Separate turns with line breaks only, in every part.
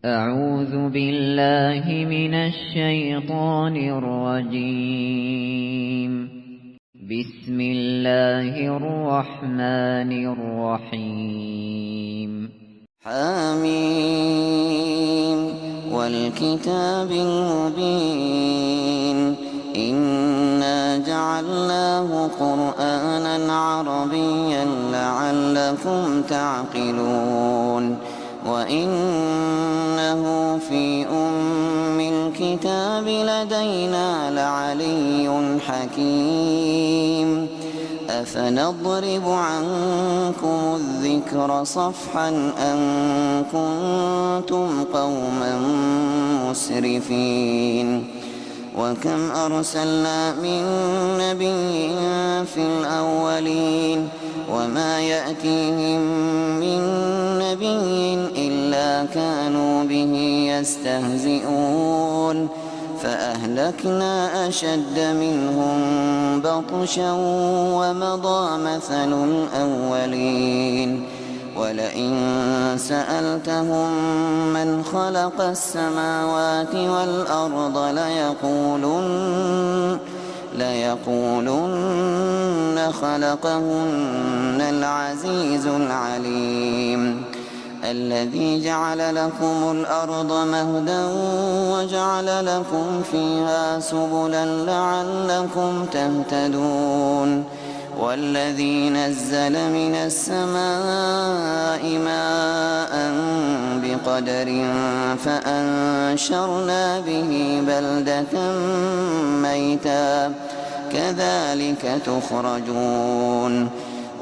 أعوذ بالله من الشيطان الرجيم. بسم الله الرحمن الرحيم.
حميم والكتاب المبين إنا جعلناه قرآنا عربيا لعلكم تعقلون وإنه في أم الكتاب لدينا لعلي حكيم أفنضرب عنكم الذكر صفحا أن كنتم قوما مسرفين وكم أرسلنا من نبي في الأولين وما يأتيهم من نبي إلا كانوا به يستهزئون فأهلكنا أشد منهم بطشا ومضى مثل الأولين ولئن سألتهم من خلق السماوات والأرض ليقولن خلقهن العزيز العليم الذي جعل لكم الأرض مهدا وجعل لكم فيها سبلا لعلكم تهتدون والذي نزل من السماء ماء بقدر فأنشرنا به بلدة ميتا كذلك تخرجون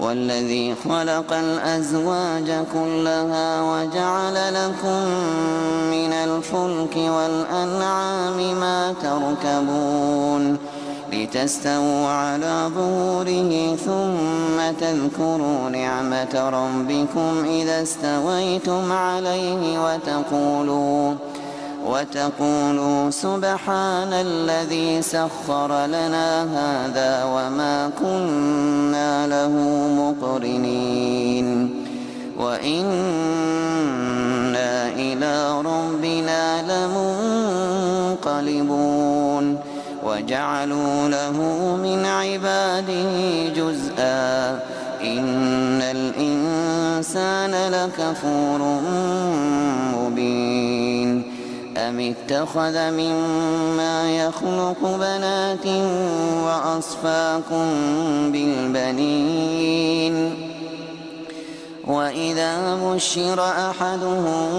والذي خلق الأزواج كلها وجعل لكم من الفلك والأنعام ما تركبون لتستووا على ظهوره ثم تذكروا نعمة ربكم إذا استويتم عليه وتقولوا سبحان الذي سخر لنا هذا وما كنا له مقرنين وإنا إلى ربنا لمنقلبون وجعلوا له من عباده جزءا إن الإنسان لكفور مبين أم اتخذ مما يخلق بنات وأصفاكم بالبنين وإذا بشر أحدهم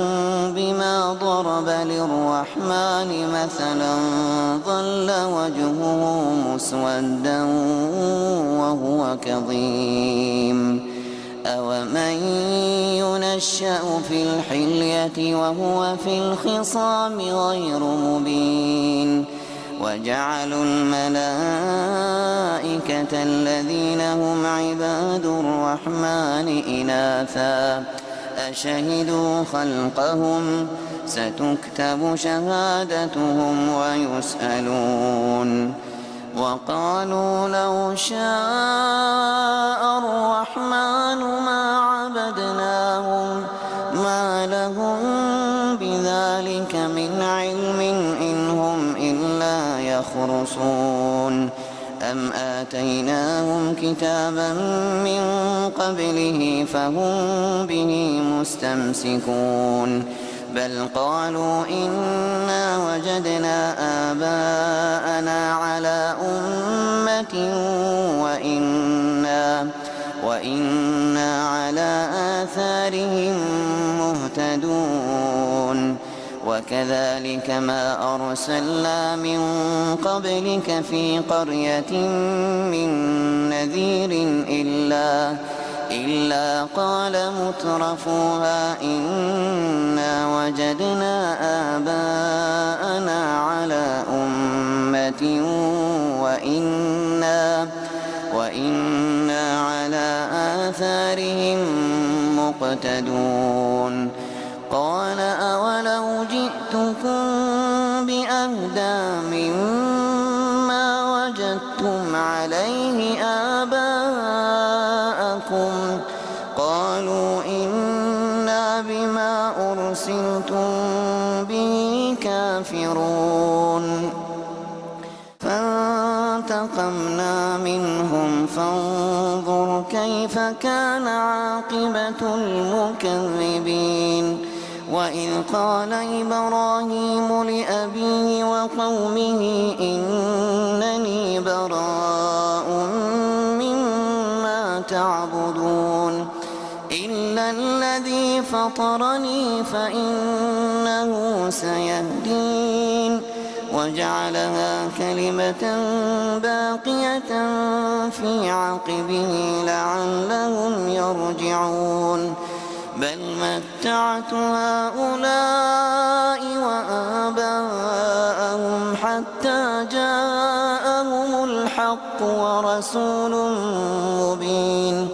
بما ضرب للرحمن مثلا ظل وجهه مسودا وهو كظيم أومن ينشأ في الحلية وهو في الخصام غير مبين وجعلوا الملائكة الذين هم عباد الرحمن إناثا أشهدوا خلقهم ستكتب شهادتهم ويسألون وقالوا لو شاء الرحمن ما عبدناهم ما لهم بذلك من علم إن هم إلا يخرصون أم آتيناهم كتابا من قبله فهم به مستمسكون بل قالوا إنا وجدنا آباءنا على أمة وإنا على آثارهم مهتدون وكذلك ما أرسلنا من قبلك في قرية من نذير إلا قال مترفوها إنا وجدنا آباءنا على أمة وإنا على آثارهم مقتدون قال أولو جئتكم بأهدى مما وجدتم عليه آباءكم قالوا إنا بما أرسلتم كافرون فانتقمنا منهم فانظر كيف كان عاقبة المكذبين وإذ قال إبراهيم لأبيه وقومه إنني براء مما تعبدون إلا الذي فطرني فإنه سيهدين وجعلها كلمة باقية في عقبه لعلهم يرجعون بل متعت هؤلاء وآباءهم حتى جاءهم الحق ورسول مبين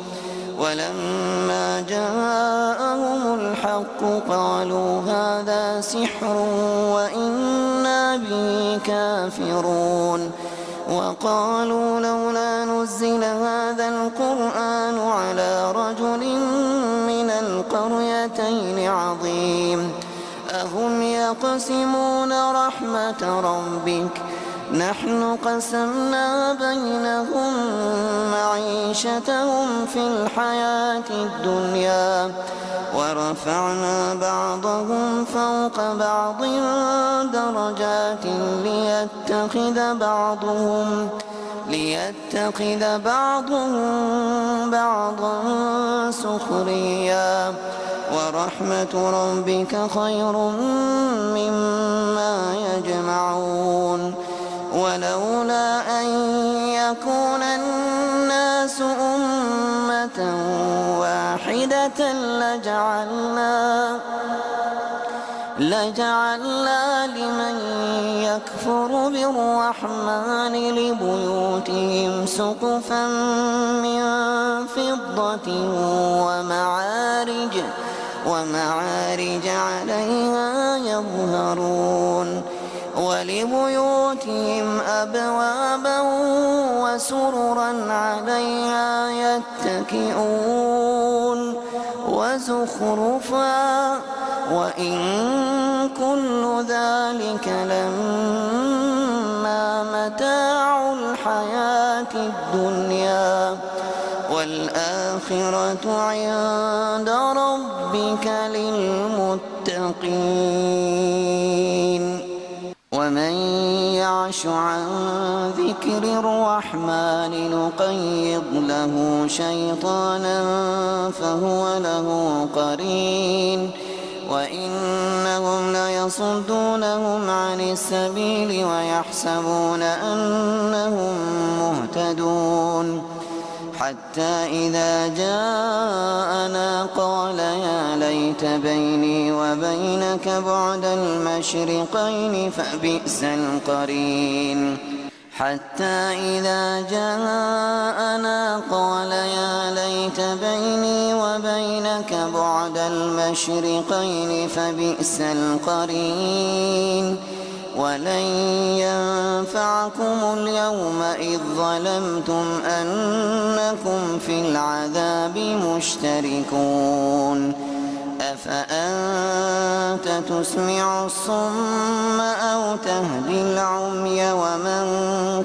ولما جاءهم الحق قالوا هذا سحر وإنا به كافرون وقالوا لولا نزل هذا القرآن على رجل من القريتين عظيم أهم يقسمون رحمة ربك نحن قسمنا بينهم معيشتهم في الحياة الدنيا ورفعنا بعضهم فوق بعض درجات ليتخذ بعضهم بعضا سخريا ورحمة ربك خير مما يجمعون ولولا أن يكون الناس أمة واحدة لجعلنا لمن يكفر بالرحمن لبيوتهم سقفا من فضة ومعارج عليها يظهرون ولبيوتهم أبوابا وسررا عليها يتكئون وزخرفا وإن كل ذلك لما متاع الحياة الدنيا والآخرة عند ربك للمتقين ومن يعش عن ذكر الرحمن نقيض له شيطانا فهو له قرين وإنهم ليصدونهم عن السبيل ويحسبون أنهم مهتدون حتى إذا جاءنا قال يا ليت بيني وبينك بعد المشرقين فبئس القرين حتى إذا جاءنا قال يا ليت بيني وبينك بعد المشرقين فبئس القرين ولن ينفعكم اليوم إذ ظلمتم أنكم في العذاب مشتركون أفأنت تسمع الصم أو تهدي العمي ومن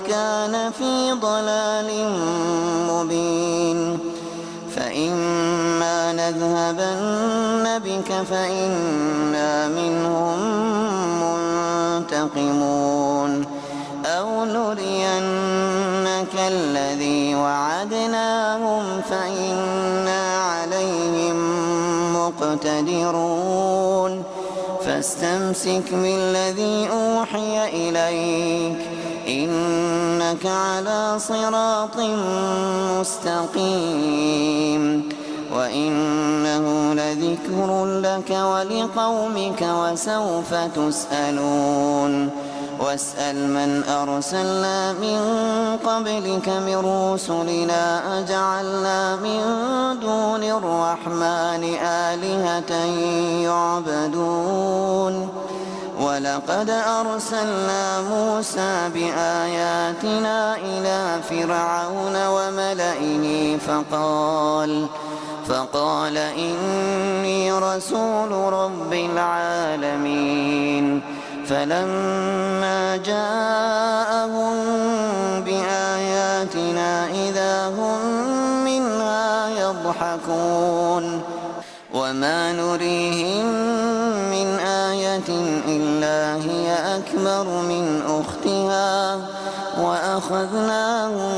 كان في ضلال مبين فإما نذهبن بك فإنا منهم منتقمون أو نرينك الذي وعدناهم فإنا عليهم مقتدرون فاستمسك بالذي أوحي إليك إنك على صراط مستقيم وإنه لذكر لك ولقومك وسوف تسألون واسأل من أرسلنا من قبلك من رسلنا أجعلنا من دون الرحمن آلهة يعبدون ولقد أرسلنا موسى بآياتنا إلى فرعون وملئه فقال إني رسول رب العالمين فلما جاءهم بآياتنا إذا هم منها يضحكون وما نريهم من آية إلا هي أكبر من أختها وأخذناهم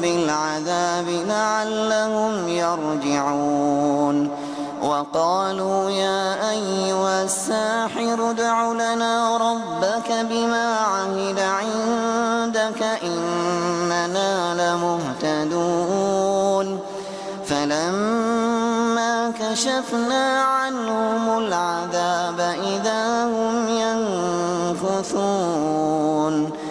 بالعذاب لعلهم يرجعون وقالوا يا أيها الساحر ادع لنا ربك بما عهد عندك إننا لمهتدون فلما كشفنا عنهم العذاب إذا هم ينكثون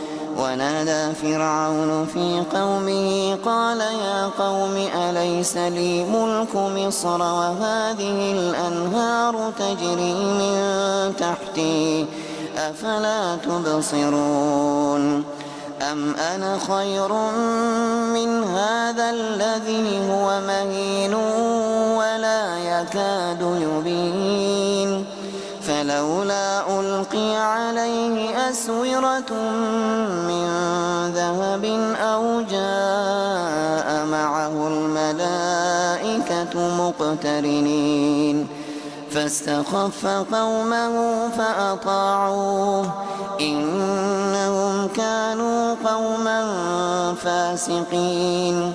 ونادى فرعون في قومه قال يا قوم أليس لي ملك مصر وهذه الأنهار تجري من تحتي أفلا تبصرون أم أنا خير من هذا الذي هو مهين ولا يكاد يبين فلولا ألقي عليه أسورة من ذهب أو جاء معه الملائكة مقترنين فاستخف قومه فأطاعوه إنهم كانوا قوما فاسقين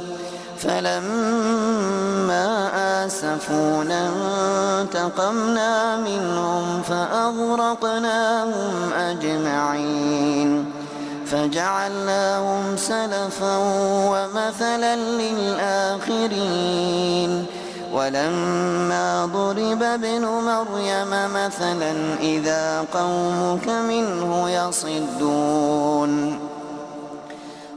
فلما آسفونا انتقمنا منهم فأغرقناهم أجمعين فجعلناهم سلفا ومثلا للآخرين ولما ضرب ابن مريم مثلا إذا قومك منه يصدون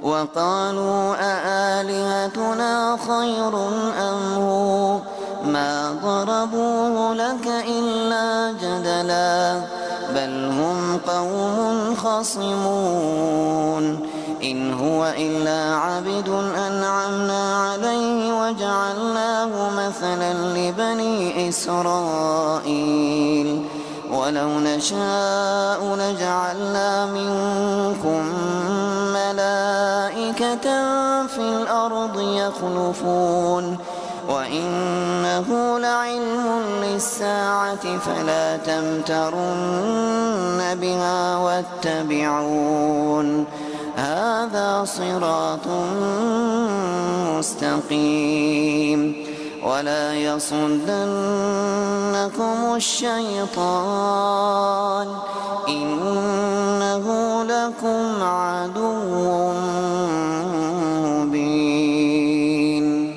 وقالوا أآلهتنا خير أم هو ما ضربوه لك إلا جدلا بل هم قوم خصمون إن هو إلا عبد أنعمنا عليه وجعلناه مثلا لبني إسرائيل ولو نشاء لجعلنا منكم ملائكة في الأرض يخلفون وإنه لعلم للساعة فلا تمترن بها واتبعون هذا صراط مستقيم ولا يصدنكم الشيطان إنه لكم عدو مبين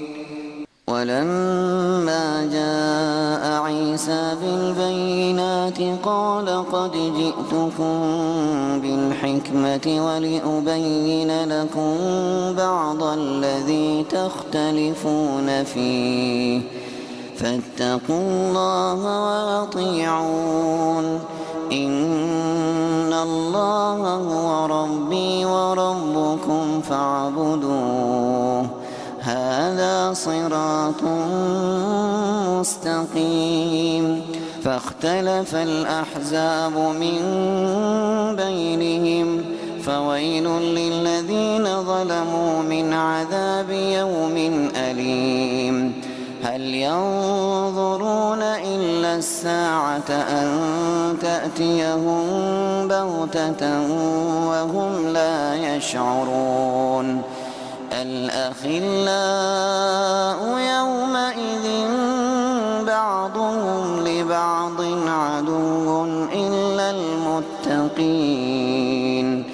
ولما جاء عيسى بالبينات قال قد جئتكم بالحكمة ولأبين لكم بعض الذي تختلفون فيه فاتقوا الله وأطيعون إن الله هو ربي وربكم فاعبدوه هذا صراط مستقيم فاختلف الأحزاب من بينهم فويل للذين ظلموا من عذاب يوم أليم هل ينظرون إلا الساعة أن تأتيهم بغتة وهم لا يشعرون الأخلاء يومئذ بعضهم لبعض عدو إلا المتقين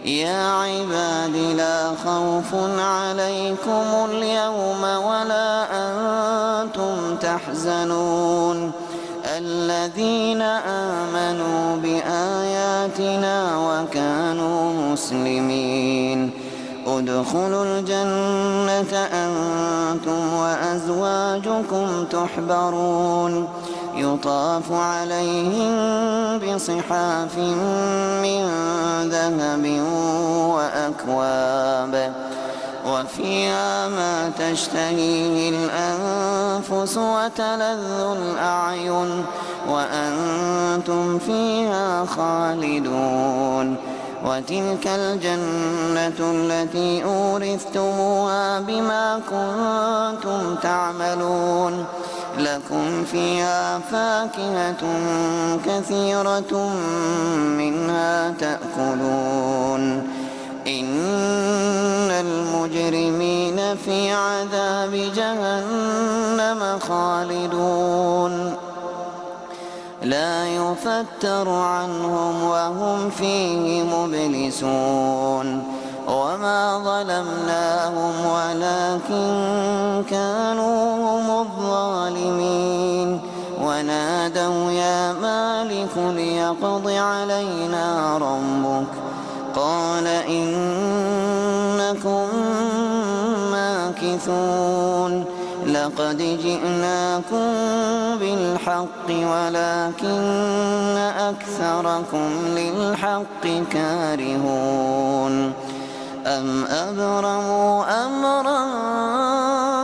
يا عباد لا خوف عليكم اليوم ولا أنتم تحزنون الذين آمنوا بآياتنا وكانوا مسلمين ادخلوا الجنة أنتم وأزواجكم تحبرون يطاف عليهم بصحاف من ذهب وفيها ما تشتهيه الأنفس وتلذ الأعين وأنتم فيها خالدون وتلك الجنة التي أورثتموها بما كنتم تعملون لكم فيها فاكهة كثيرة منها تأكلون إن المجرمين في عذاب جهنم خالدون لا يفتر عنهم وهم فيه مبلسون وما ظلمناهم ولكن كانوا هم الظالمين ونادوا يا مالك ليقض علينا ربك قال إنكم ماكثون لقد جئناكم بالحق ولكن أكثركم للحق كارهون أم أبرموا أمرا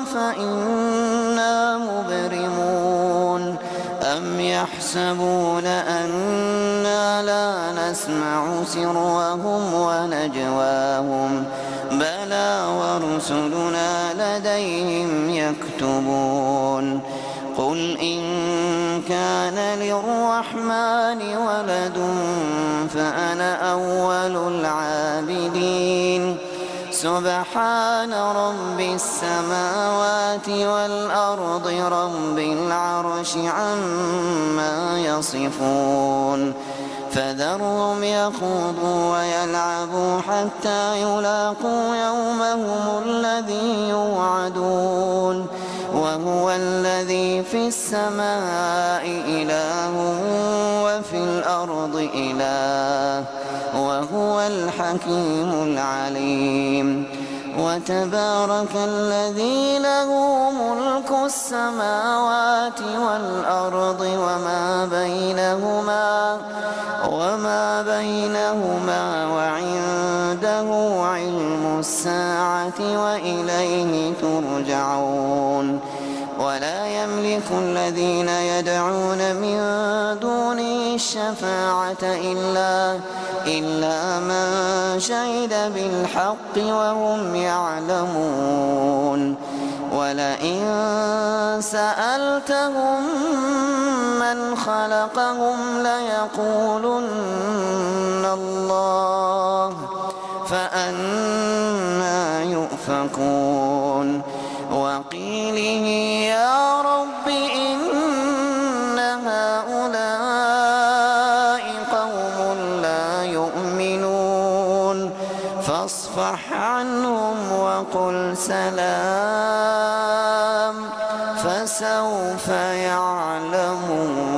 فإنا مبرمون أم يحسبون أنا لا نسمع سرهم ونجواهم بلى ورسلنا لديهم يكتبون قل إن كان للرحمن ولد فأنا أول العابدين سبحان رب السماوات والأرض رب العرش عما يصفون فذرهم يخوضوا ويلعبوا حتى يلاقوا يومهم الذي يوعدون وهو الذي في السماء إله وفي الأرض إله وهو الحكيم العليم وتبارك الذي له ملك السماوات والأرض وما بينهما وعنده علم الساعة وإليه ترجعون ولا يملك الذين يدعون من دونه الشفاعة إلا من شهد بالحق وهم يعلمون ولئن سألتهم من خلقهم ليقولن الله فأنى يؤفكون وقيله يا رب إن هؤلاء قوم لا يؤمنون فاصفح عنهم وقل سلام فسوف يعلمون